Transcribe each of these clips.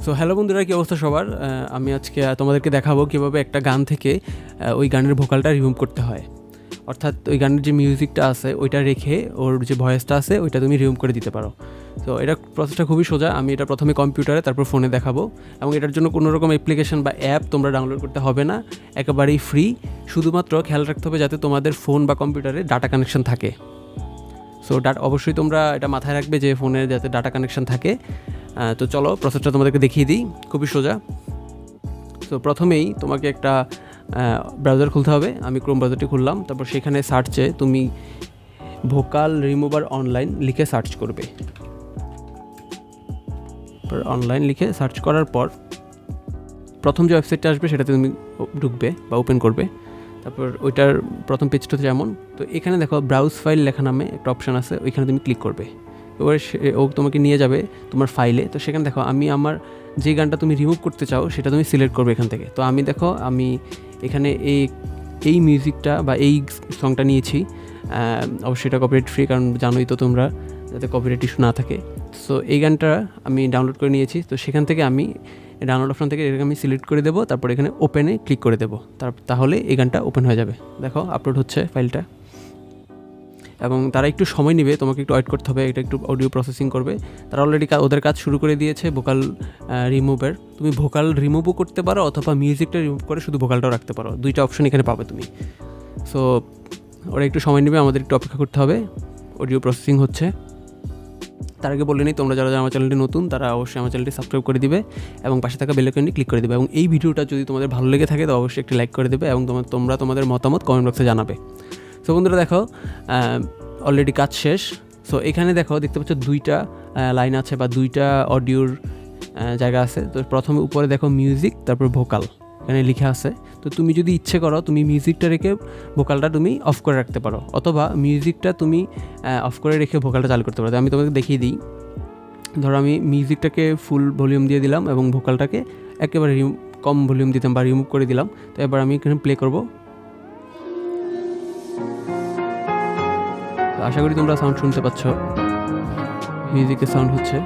So hello বন্ধুরা, কী অবস্থা সবার? আমি আজকে তোমাদেরকে দেখাবো কীভাবে একটা গান থেকে ওই গানের ভোকালটা রিমুভ করতে হয়। অর্থাৎ ওই গানের যে মিউজিকটা আছে ওইটা রেখে ওর যে ভয়েসটা আছে ওইটা তুমি রিমুভ করে দিতে পারো। তো এটা প্রসেসটা খুবই সোজা। আমি এটা প্রথমে কম্পিউটারে তারপর ফোনে দেখাবো, এবং এটার জন্য কোনো রকম অ্যাপ্লিকেশন বা অ্যাপ তোমরা ডাউনলোড করতে হবে না, একেবারেই ফ্রি। শুধুমাত্র খেয়াল রাখতে হবে যাতে তোমাদের ফোন বা কম্পিউটারে ডাটা কানেকশন থাকে। সো অবশ্যই তোমরা এটা মাথায় রাখবে যে ফোনের যাতে ডাটা কানেকশন থাকে। তো চলো প্রসেসটা তোমাদেরকে দেখিয়ে দিই, খুবই সোজা। তো প্রথমেই তোমাকে একটা ব্রাউজার খুলতে হবে। আমি ক্রোম ব্রাউজারটি খুললাম, তারপর সেখানে সার্চে তুমি ভোকাল রিমুভার অনলাইন লিখে সার্চ করবে। অনলাইন লিখে সার্চ করার পর প্রথম যে ওয়েবসাইটটা আসবে সেটাতে তুমি ঢুকবে বা ওপেন করবে। তারপর ওইটার প্রথম পেজটা যেমন, তো এখানে দেখো ব্রাউজ ফাইল লেখা নামে একটা অপশান আছে, ওইখানে তুমি ক্লিক করবে। এবারে ও তোমাকে নিয়ে যাবে তোমার ফাইলে। তো সেখানে দেখো আমি আমার যে গানটা তুমি রিমুভ করতে চাও সেটা তুমি সিলেক্ট করবে এখান থেকে। তো আমি এখানে এই মিউজিকটা বা এই সংটা নিয়েছি। অবশ্যই এটা কপিরাইট ফ্রি, কারণ জানোই তো তোমরা, যাতে কপিরাইট ইস্যু না থাকে। সো এই গানটা আমি ডাউনলোড করে নিয়েছি। তো সেখান থেকে আমি ডাউনলোড অপশন থেকে এটাকে আমি সিলেক্ট করে দেবো, তারপর এখানে ওপেনে ক্লিক করে দেবো। তাহলে এই গানটা ওপেন হয়ে যাবে। দেখো আপলোড হচ্ছে ফাইলটা, এবং তারা একটু সময় নেবে, তোমাকে একটু ওয়েট করতে হবে। এটা একটু অডিও প্রসেসিং করবে। তারা অলরেডি ওদের কাজ শুরু করে দিয়েছে ভোকাল রিমুভের। তুমি ভোকাল রিমুভও করতে পারো অথবা মিউজিকটা রিমুভ করে শুধু ভোকালটাও রাখতে পারো, দুইটা অপশন এখানে পাবে তুমি। সো ওরা একটু সময় নেবে, আমাদের একটু অপেক্ষা করতে হবে। অডিও প্রসেসিং হচ্ছে। তার আগে বলে নিই, তোমরা যারা আমার চ্যানেলটি নতুন তারা অবশ্যই আমার চ্যানেলটি সাবস্ক্রাইব করে দিবে এবং পাশে থাকা বেল আইকনটি ক্লিক করে দিবে। এবং এই ভিডিওটা যদি তোমাদের ভালো লেগে থাকে তো অবশ্যই একটি লাইক করে দেবে এবং তোমরা তোমাদের মতামত কমেন্ট বক্সে জানাবে। সো বন্ধুরা দেখো অলরেডি কাজ শেষ। সো এখানে দেখতে পাচ্ছ দুইটা লাইন আছে বা দুইটা অডিওর জায়গা আছে। তো প্রথমে উপরে দেখো মিউজিক, তারপর ভোকাল এখানে লেখা আছে। তো তুমি যদি ইচ্ছে করো তুমি মিউজিকটা রেখে ভোকালটা তুমি অফ করে রাখতে পারো, অথবা মিউজিকটা তুমি অফ করে রেখে ভোকালটা চালু করতে পারো। আমি তোমাকে দেখিয়ে দিই। ধরো আমি মিউজিকটাকে ফুল ভলিউম দিয়ে দিলাম এবং ভোকালটাকে একেবারে কম ভলিউম দিতাম বা রিমুভ করে দিলাম। তো এবার আমি এখানে প্লে করব। আশা করি তোমরা সাউন্ড শুনতে পাচ্ছ, মিউজিকের সাউন্ড হচ্ছে।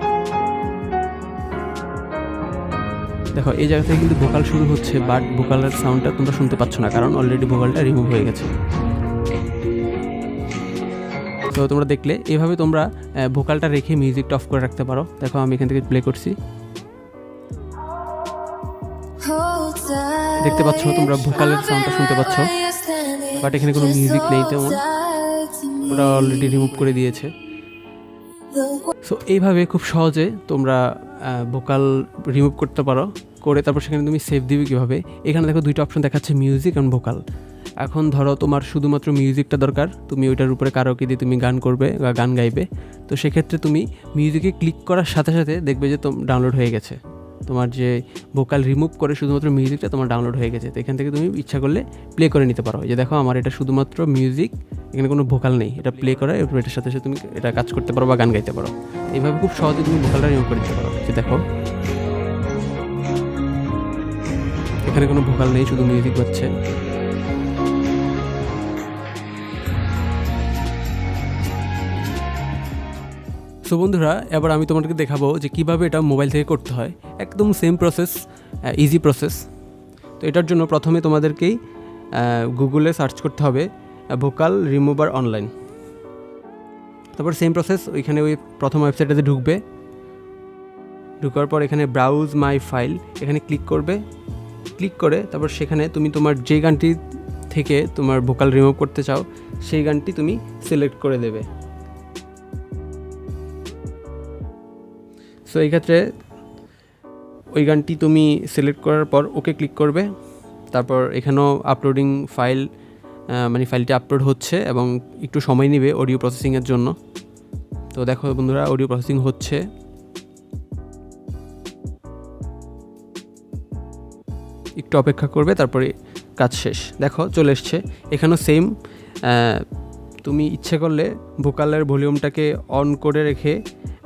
দেখো এই জায়গা থেকে কিন্তু ভোকাল শুরু হচ্ছে, বাট ভোকালের সাউন্ডটা তোমরা শুনতে পাচ্ছ না, কারণ অলরেডি ভোকালটা রিমুভ হয়ে গেছে। তো তোমরা দেখলে এভাবে তোমরা ভোকালটা রেখে মিউজিকটা অফ করে রাখতে পারো। দেখো আমি এখান থেকে প্লে করছি, দেখতে পাচ্ছ তোমরা ভোকালের সাউন্ডটা শুনতে পাচ্ছ, বাট এখানে কোনো মিউজিক নেই, তেমন ওরা অলরেডি রিমুভ করে দিয়েছে। সো এইভাবে খুব সহজে তোমরা ভোকাল রিমুভ করতে পারো। করে তারপর সেখানে তুমি সেভ দিবে কীভাবে, এখানে দেখো দুইটা অপশন দেখাচ্ছে, মিউজিক এবং ভোকাল। এখন ধরো তোমার শুধুমাত্র মিউজিকটা দরকার, তুমি ওইটার উপরে কারাওকে দিয়ে তুমি গান করবে বা গান গাইবে। তো সেক্ষেত্রে তুমি মিউজিকে ক্লিক করার সাথে সাথে দেখবে যে ডাউনলোড হয়ে গেছে, তোমার যে ভোকাল রিমুভ করে শুধুমাত্র মিউজিকটা তোমার ডাউনলোড হয়ে গেছে। তো এখান থেকে তুমি ইচ্ছা করলে প্লে করে নিতে পারো। এই যে দেখো আমার এটা শুধুমাত্র মিউজিক, এখানে কোনো ভোকাল নেই, এটা প্লে করা, এটার সাথে সাথে তুমি এটা কাজ করতে পারো বা গান গাইতে পারো। এইভাবে খুব সহজে তুমি ভোকালটা রিমুভ করে দিতে পারো। যে দেখো এখানে কোনো ভোকাল নেই, শুধু মিউজিক বাজছে। সো বন্ধুরা এবার আমি তোমাদেরকে দেখাবো যে কীভাবে এটা মোবাইল থেকে করতে হয়। একদম সেম প্রসেস, ইজি প্রসেস। তো এটার জন্য প্রথমে তোমাদেরকেই গুগলে সার্চ করতে হবে ভোকাল রিমুভার অনলাইন। তারপর সেম প্রসেস, ওইখানে ওই প্রথম ওয়েবসাইটটাতে ঢুকবে। ঢুকার পর এখানে ব্রাউজ মাই ফাইল, এখানে ক্লিক করবে। ক্লিক করে তারপর সেখানে তুমি তোমার যে গানটি থেকে তোমার ভোকাল রিমুভ করতে চাও সেই গানটি তুমি সিলেক্ট করে দেবে। সো এই ক্ষেত্রে ওই গানটি তুমি সিলেক্ট করার পর ওকে ক্লিক করবে। তারপর এখানেও আপলোডিং ফাইল, মানে ফাইলটি আপলোড হচ্ছে এবং একটু সময় নেবে অডিও প্রসেসিংয়ের জন্য। তো দেখো বন্ধুরা অডিও প্রসেসিং হচ্ছে। একটু অপেক্ষা করবে, তারপরে কাজ শেষ। দেখো চলে এসছে। এখানেও সেম, তুমি ইচ্ছে করলে ভোকালের ভলিউমটাকে অন করে রেখে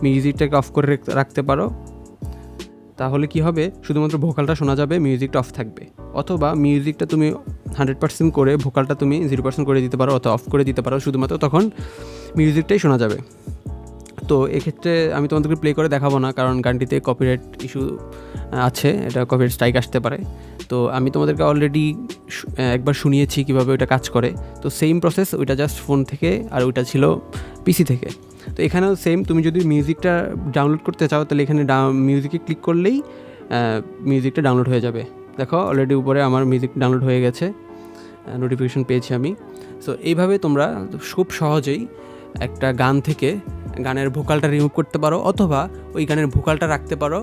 মিউজিকটাকে অফ করে রাখতে পারো। তাহলে কি হবে, শুধুমাত্র ভোকালটা শোনা যাবে, মিউজিকটা অফ থাকবে। অথবা মিউজিকটা তুমি 100% করে ভোকালটা তুমি 0% করে দিতে পারো অথবা অফ করে দিতে পারো, শুধুমাত্র তখন মিউজিকটাই শোনা যাবে। তো এক্ষেত্রে আমি তোমাদেরকে প্লে করে দেখাবো না, কারণ গানটিতে কপিরাইট ইস্যু আছে, এটা কপিরাইট স্ট্রাইক আসতে পারে। তো আমি তোমাদেরকে অলরেডি একবার শুনিয়েছি কীভাবে ওইটা কাজ করে। তো সেম প্রসেস, ওইটা জাস্ট ফোন থেকে, আর ওইটা ছিল পিসি থেকে। তো এখানেও সেম, তুমি যদি মিউজিকটা ডাউনলোড করতে চাও তাহলে এখানে মিউজিকে ক্লিক করলেই মিউজিকটা ডাউনলোড হয়ে যাবে। দেখো অলরেডি উপরে আমার মিউজিক ডাউনলোড হয়ে গেছে, নোটিফিকেশন পেয়েছি আমি। সো এইভাবে তোমরা খুব সহজেই একটা গান থেকে গানের ভোকালটা রিমুভ করতে পারো, অথবা ওই গানের ভোকালটা রাখতে পারো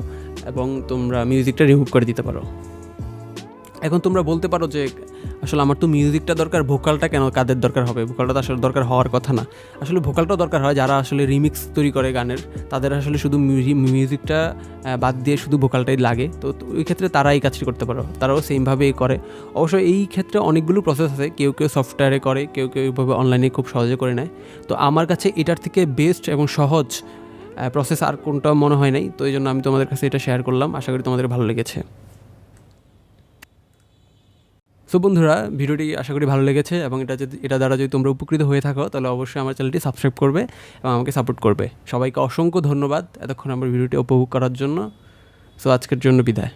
এবং তোমরা মিউজিকটা রিমুভ করে দিতে পারো। এখন তোমরা বলতে পারো যে আসলে আমার তো মিউজিকটা দরকার, ভোকালটা কেন কাদের দরকার হবে? ভোকালটা তো আসলে দরকার হওয়ার কথা না। আসলে ভোকালটাও দরকার হয় যারা আসলে রিমিক্স তৈরি করে গানের, তাদের আসলে শুধু মিউজিকটা বাদ দিয়ে শুধু ভোকালটাই লাগে। তো ওই ক্ষেত্রে তারা এই কাজটি করতে পারো, তারাও সেমভাবেই করে। অবশ্য এই ক্ষেত্রে অনেকগুলো প্রসেস আছে, কেউ কেউ সফটওয়্যারে করে, কেউ কেউ এইভাবে অনলাইনে খুব সহজে করে নেয়। তো আমার কাছে এটার থেকে বেস্ট এবং সহজ প্রসেস আর কোনটা মনে হয় নাই, তো এই জন্য আমি তোমাদের কাছে এটা শেয়ার করলাম। আশা করি তোমাদের ভালো লেগেছে। সো বন্ধুরা, ভিডিওটি আশা করি ভালো লেগেছে, এবং এটা দ্বারা যদি তোমরা উপকৃত হয়ে থাকো তাহলে অবশ্যই আমার চ্যানেলটি সাবস্ক্রাইব করবে এবং আমাকে সাপোর্ট করবে। সবাইকে অসংখ্য ধন্যবাদ এতক্ষণ আমার ভিডিওটি উপভোগ করার জন্য। সো আজকের জন্য বিদায়।